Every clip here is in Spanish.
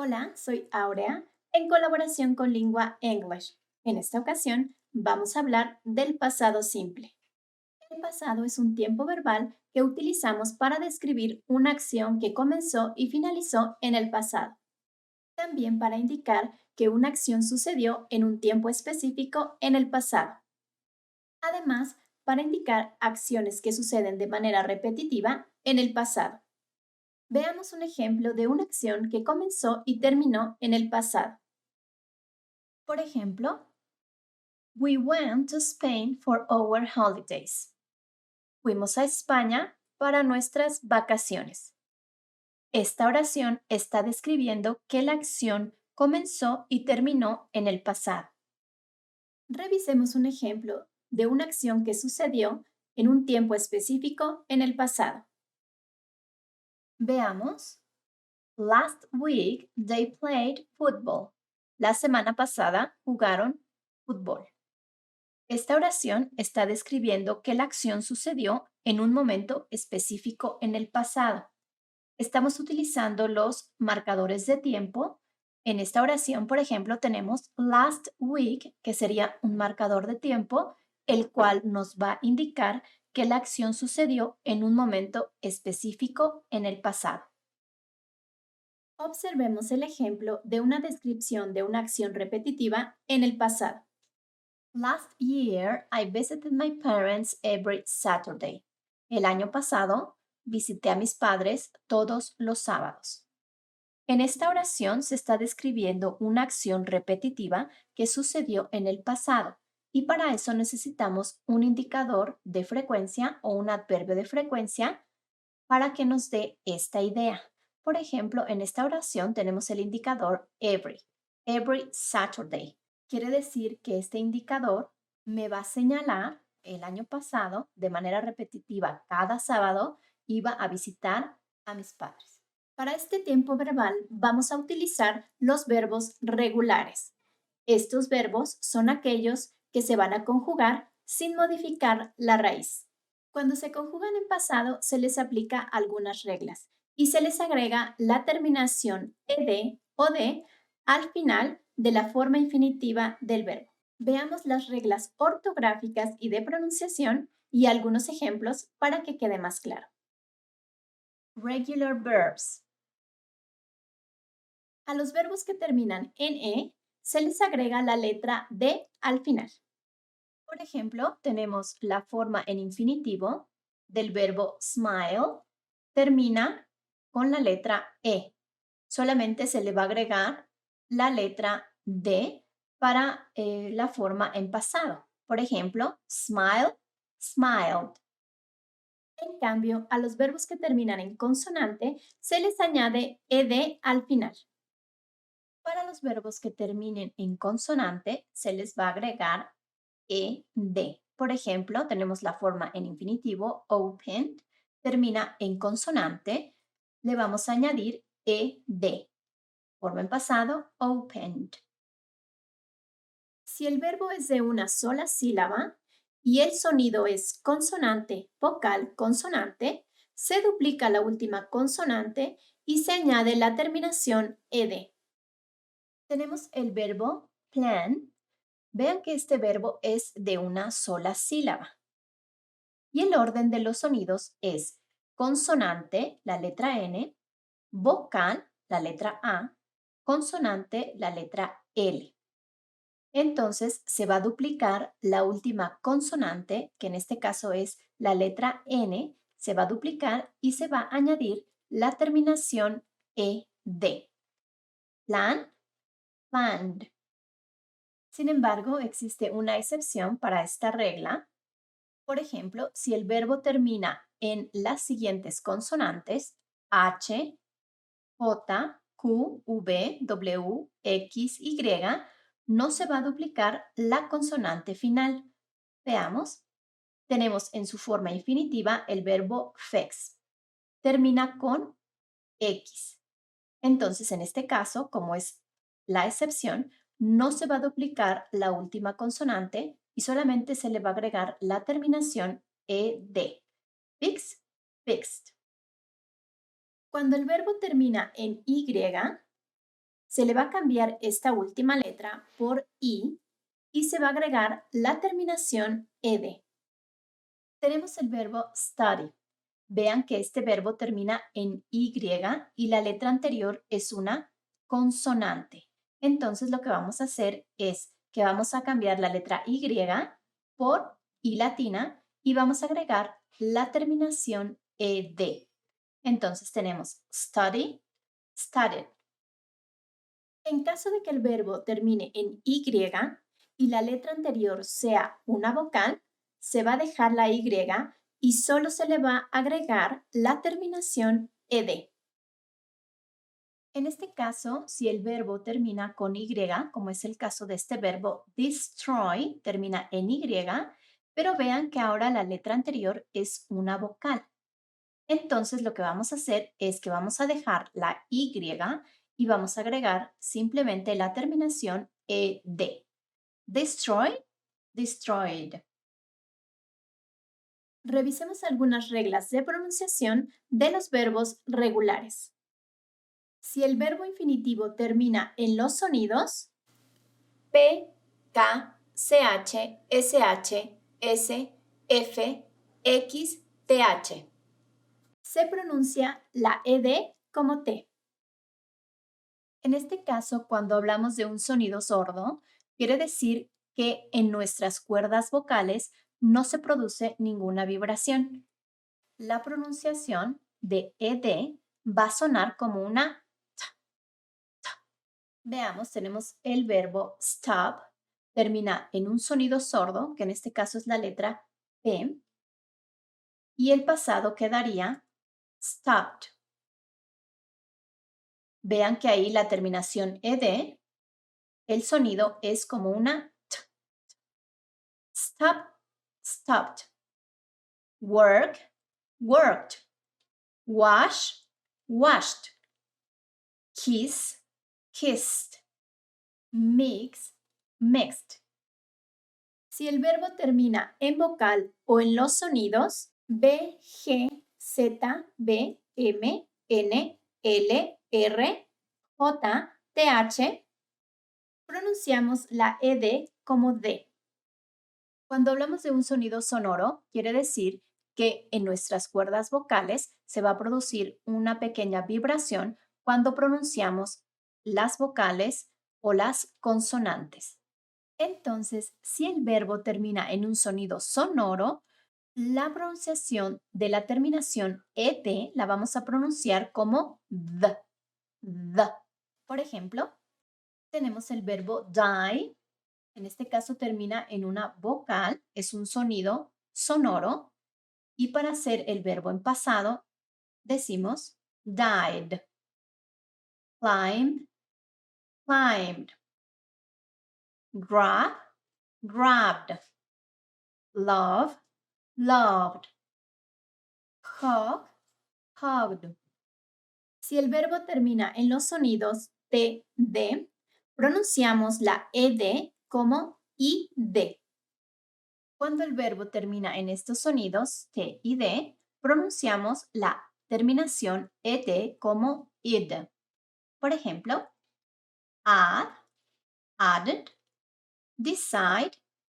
Hola, soy Aurea, en colaboración con Lingua English. En esta ocasión vamos a hablar del pasado simple. El pasado es un tiempo verbal que utilizamos para describir una acción que comenzó y finalizó en el pasado. También para indicar que una acción sucedió en un tiempo específico en el pasado. Además, para indicar acciones que suceden de manera repetitiva en el pasado. Veamos un ejemplo de una acción que comenzó y terminó en el pasado. Por ejemplo, we went to Spain for our holidays. Fuimos a España para nuestras vacaciones. Esta oración está describiendo que la acción comenzó y terminó en el pasado. Revisemos un ejemplo de una acción que sucedió en un tiempo específico en el pasado. Veamos. Last week they played football. La semana pasada jugaron fútbol. Esta oración está describiendo que la acción sucedió en un momento específico en el pasado. Estamos utilizando los marcadores de tiempo. En esta oración, por ejemplo, tenemos last week, que sería un marcador de tiempo, el cual nos va a indicar que la acción sucedió en un momento específico en el pasado. Observemos el ejemplo de una descripción de una acción repetitiva en el pasado. Last year, I visited my parents every Saturday. El año pasado, visité a mis padres todos los sábados. En esta oración se está describiendo una acción repetitiva que sucedió en el pasado y para eso necesitamos un indicador de frecuencia o un adverbio de frecuencia para que nos dé esta idea. Por ejemplo, en esta oración tenemos el indicador every Saturday. Quiere decir que este indicador me va a señalar el año pasado, de manera repetitiva, cada sábado, iba a visitar a mis padres. Para este tiempo verbal vamos a utilizar los verbos regulares. Estos verbos son aquellos que se van a conjugar sin modificar la raíz. Cuando se conjugan en pasado se les aplica algunas reglas y se les agrega la terminación ed o de al final de la forma infinitiva del verbo. Veamos las reglas ortográficas y de pronunciación y algunos ejemplos para que quede más claro. Regular verbs. A los verbos que terminan en se les agrega la letra D al final. Por ejemplo, tenemos la forma en infinitivo del verbo smile, termina con la letra E. Solamente se le va a agregar la letra D para la forma en pasado. Por ejemplo, smile, smiled. En cambio, a los verbos que terminan en consonante se les añade ed al final. Para los verbos que terminen en consonante se les va a agregar ed. Por ejemplo, tenemos la forma en infinitivo opened, termina en consonante, le vamos a añadir ed. Forma en pasado, opened. Si el verbo es de una sola sílaba y el sonido es consonante, vocal, consonante, se duplica la última consonante y se añade la terminación ed. Tenemos el verbo plan. Vean que este verbo es de una sola sílaba. Y el orden de los sonidos es consonante, la letra N, vocal, la letra A, consonante, la letra L. Entonces se va a duplicar la última consonante, que en este caso es la letra N, se va a duplicar y se va a añadir la terminación ED. Plan, planned. Sin embargo, existe una excepción para esta regla. Por ejemplo, si el verbo termina en las siguientes consonantes, H, J, Q, V, W, X, Y, no se va a duplicar la consonante final. Veamos. Tenemos en su forma infinitiva el verbo fex. Termina con X. Entonces, en este caso, como es la excepción, no se va a duplicar la última consonante y solamente se le va a agregar la terminación ed. Fix, fixed. Cuando el verbo termina en Y, Se le va a cambiar esta última letra por I y se va a agregar la terminación ed. Tenemos el verbo study. Vean que este verbo termina en Y y la letra anterior es una consonante. Entonces lo que vamos a hacer es que vamos a cambiar la letra Y por I latina y vamos a agregar la terminación ed. Entonces tenemos study, studied. En caso de que el verbo termine en Y y la letra anterior sea una vocal, se va a dejar la Y y solo se le va a agregar la terminación ed. En este caso, si el verbo termina con Y, como es el caso de este verbo destroy, termina en Y, pero vean que ahora la letra anterior es una vocal. Entonces lo que vamos a hacer es que vamos a dejar la Y y vamos a agregar simplemente la terminación ed. Destroy, destroyed. Revisemos algunas reglas de pronunciación de los verbos regulares. Si el verbo infinitivo termina en los sonidos P, K, CH, SH, S, F, X, TH, se pronuncia la ed como T. En este caso, cuando hablamos de un sonido sordo, quiere decir que en nuestras cuerdas vocales no se produce ninguna vibración. La pronunciación de ed va a sonar como una t, t. Veamos, tenemos el verbo stop, termina en un sonido sordo, que en este caso es la letra P, y el pasado quedaría stopped. Vean que ahí la terminación ed, el sonido es como una t. Stop, stopped. Work, worked. Wash, washed. Kiss, kissed. Mix, mixed. Si el verbo termina en vocal o en los sonidos B, G, Z, B, M, N, L, R, J, TH, pronunciamos la ed como D. Cuando hablamos de un sonido sonoro, quiere decir que en nuestras cuerdas vocales se va a producir una pequeña vibración cuando pronunciamos las vocales o las consonantes. Entonces, si el verbo termina en un sonido sonoro, la pronunciación de la terminación ed la vamos a pronunciar como the, the. Por ejemplo, tenemos el verbo die. En este caso termina en una vocal, es un sonido sonoro. Y para hacer el verbo en pasado, decimos died, climbed, climbed, grab, grabbed, love, loved, hug, hugged. Si el verbo termina en los sonidos T, D, pronunciamos la ed como id. Cuando el verbo termina en estos sonidos T y D, pronunciamos la terminación ed como id. Por ejemplo, add, added, decide,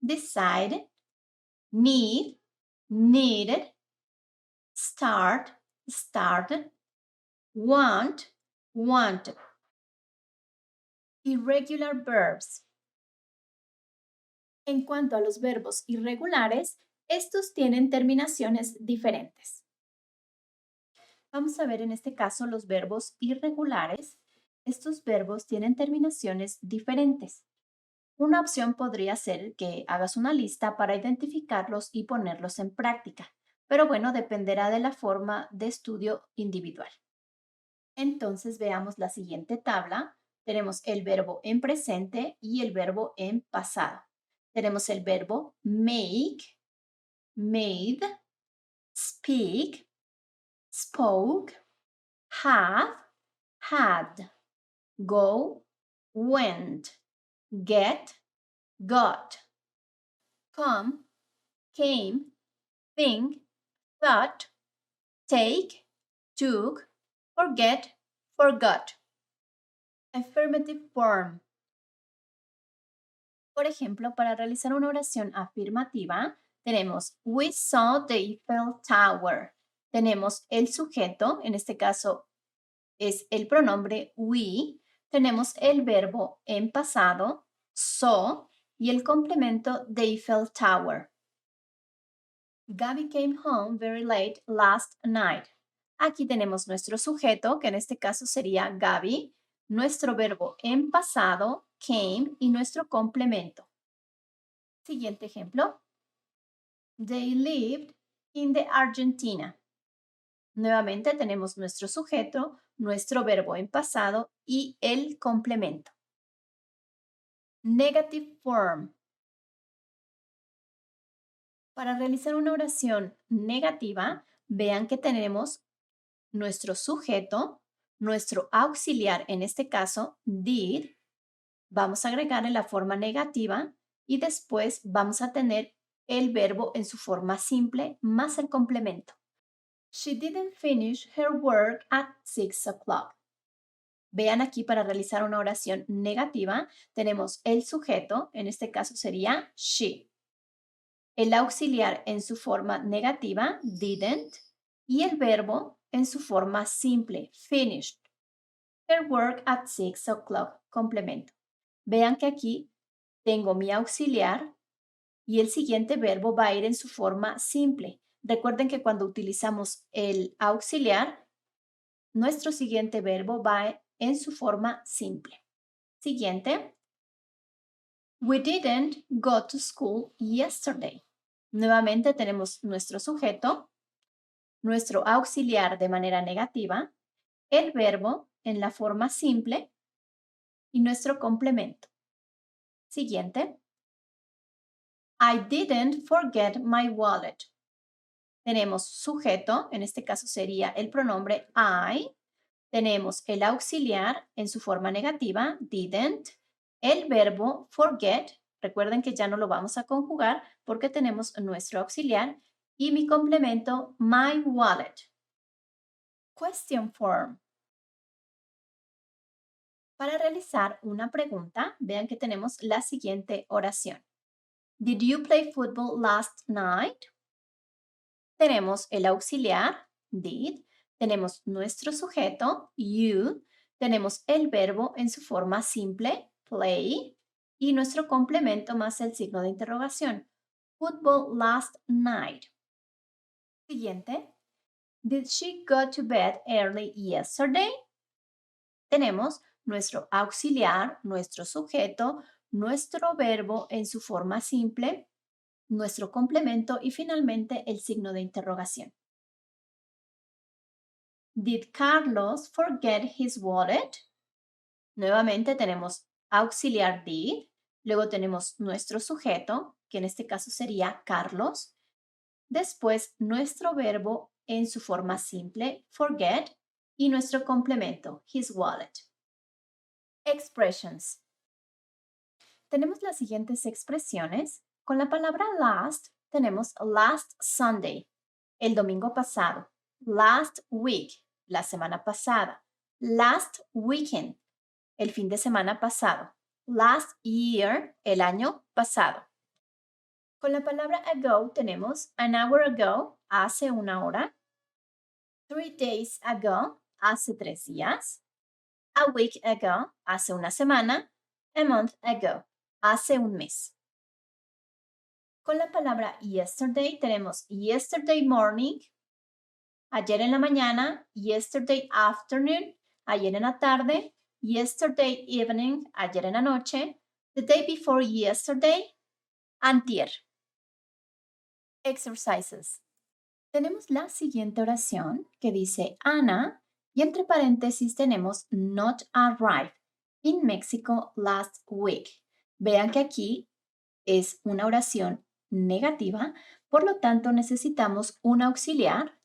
decided, need, needed, start, started, want, wanted. Irregular verbs. En cuanto a los verbos irregulares, estos tienen terminaciones diferentes. Vamos a ver en este caso los verbos irregulares. Estos verbos tienen terminaciones diferentes. Una opción podría ser que hagas una lista para identificarlos y ponerlos en práctica, pero bueno, dependerá de la forma de estudio individual. Entonces veamos la siguiente tabla. Tenemos el verbo en presente y el verbo en pasado. Tenemos el verbo make, made, speak, spoke, have, had, go, went, get, got, come, came, think, thought, take, took, forget, forgot. Affirmative form. Por ejemplo, para realizar una oración afirmativa, tenemos We saw the Eiffel Tower. Tenemos el sujeto, en este caso es el pronombre we. Tenemos el verbo en pasado, saw, y el complemento the Eiffel Tower. Gabby came home very late last night. Aquí tenemos nuestro sujeto, que en este caso sería Gabby, nuestro verbo en pasado, came, y nuestro complemento. Siguiente ejemplo. They lived in the Argentina. Nuevamente tenemos nuestro sujeto, nuestro verbo en pasado y el complemento. Negative form. Para realizar una oración negativa, vean que tenemos nuestro sujeto, nuestro auxiliar, en este caso, did. Vamos a agregarle la forma negativa y después vamos a tener el verbo en su forma simple más el complemento. She didn't finish her work at 6 o'clock. Vean aquí, para realizar una oración negativa, tenemos el sujeto, en este caso sería she. El auxiliar en su forma negativa, didn't, y el verbo en su forma simple, finished. Her work at 6 o'clock, complemento. Vean que aquí tengo mi auxiliar y el siguiente verbo va a ir en su forma simple. Recuerden que cuando utilizamos el auxiliar, nuestro siguiente verbo va en su forma simple. Siguiente. We didn't go to school yesterday. Nuevamente tenemos nuestro sujeto, nuestro auxiliar de manera negativa, el verbo en la forma simple y nuestro complemento. Siguiente. I didn't forget my wallet. Tenemos sujeto, en este caso sería el pronombre I. Tenemos el auxiliar en su forma negativa, didn't. El verbo forget, recuerden que ya no lo vamos a conjugar porque tenemos nuestro auxiliar. Y mi complemento, my wallet. Question form. Para realizar una pregunta, vean que tenemos la siguiente oración. Did you play football last night? Tenemos el auxiliar, did. Tenemos nuestro sujeto, you. Tenemos el verbo en su forma simple, play. Y nuestro complemento más el signo de interrogación. Football last night. Siguiente. Did she go to bed early yesterday? Tenemos nuestro auxiliar, nuestro sujeto, nuestro verbo en su forma simple, nuestro complemento y finalmente el signo de interrogación. Did Carlos forget his wallet? Nuevamente tenemos auxiliar did, luego tenemos nuestro sujeto, que en este caso sería Carlos, después nuestro verbo en su forma simple, forget, y nuestro complemento, his wallet. Expressions. Tenemos las siguientes expresiones. Con la palabra last tenemos last Sunday, el domingo pasado, last week, la semana pasada, last weekend, el fin de semana pasado, last year, el año pasado. Con la palabra ago tenemos an hour ago, hace una hora, 3 days ago, hace 3 días, a week ago, hace una semana, a month ago, hace un mes. Con la palabra yesterday tenemos yesterday morning, ayer en la mañana, yesterday afternoon, ayer en la tarde, yesterday evening, ayer en la noche, the day before yesterday, antier. Exercises. Tenemos la siguiente oración que dice Ana y entre paréntesis tenemos not arrived in Mexico last week. Vean que aquí es una oración negativa, por lo tanto necesitamos un auxiliar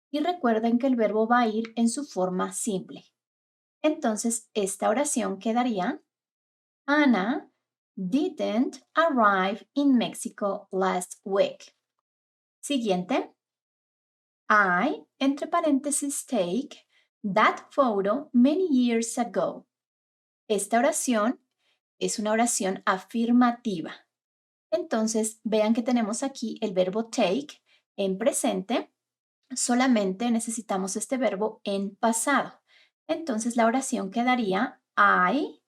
y recuerden que el verbo va a ir en su forma simple. Entonces, esta oración quedaría Anna didn't arrive in Mexico last week. Siguiente. I, entre paréntesis, take that photo many years ago. Esta oración es una oración afirmativa. Entonces, vean que tenemos aquí el verbo take en presente. Solamente necesitamos este verbo en pasado. Entonces, la oración quedaría I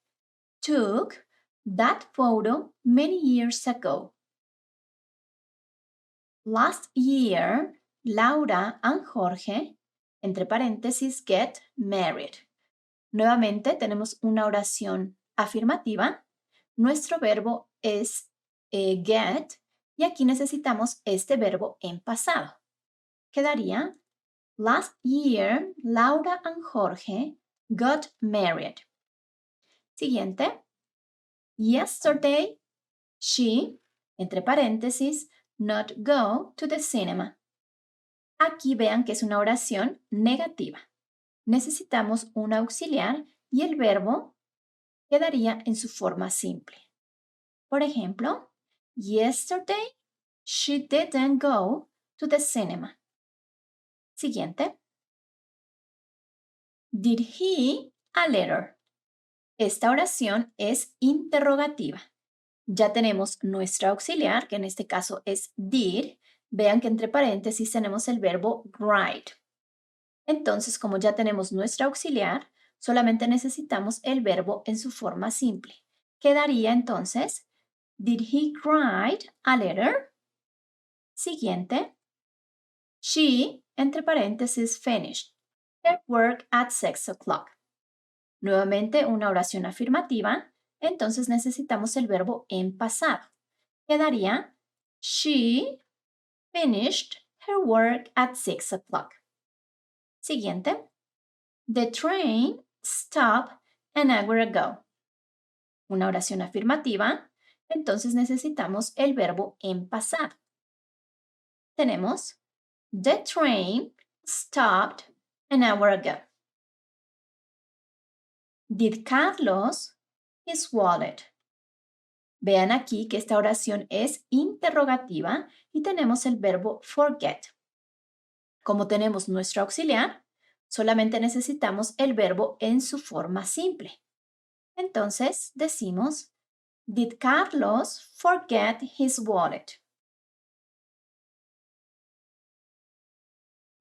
took that photo many years ago. Last year, Laura and Jorge, entre paréntesis, get married. Nuevamente tenemos una oración afirmativa. Nuestro verbo es get y aquí necesitamos este verbo en pasado. Quedaría last year, Laura and Jorge got married. Siguiente. Yesterday, she, entre paréntesis, not go to the cinema. Aquí vean que es una oración negativa. Necesitamos un auxiliar y el verbo quedaría en su forma simple. Por ejemplo, yesterday she didn't go to the cinema. Siguiente. Did he a letter? Esta oración es interrogativa. Ya tenemos nuestro auxiliar, que en este caso es did. Vean que entre paréntesis tenemos el verbo write. Entonces, como ya tenemos nuestro auxiliar, solamente necesitamos el verbo en su forma simple. Quedaría entonces, did he write a letter? Siguiente. She, entre paréntesis, finished her work at 6 o'clock. Nuevamente una oración afirmativa, entonces necesitamos el verbo en pasado. Quedaría, she finished her work at 6 o'clock. Siguiente. The train stopped an hour ago. Una oración afirmativa, entonces necesitamos el verbo en pasado. Tenemos, the train stopped an hour ago. Did Carlos his wallet? Vean aquí que esta oración es interrogativa y tenemos el verbo forget. Como tenemos nuestro auxiliar, solamente necesitamos el verbo en su forma simple. Entonces decimos, did Carlos forget his wallet?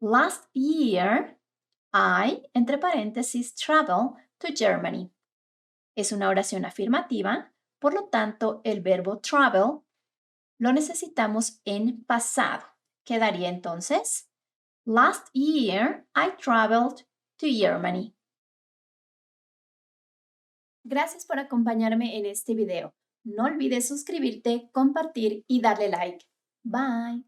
Last year, I, entre paréntesis, traveled to Germany. Es una oración afirmativa, por lo tanto, el verbo travel lo necesitamos en pasado. Quedaría entonces, last year I traveled to Germany. Gracias por acompañarme en este video. No olvides suscribirte, compartir y darle like. Bye.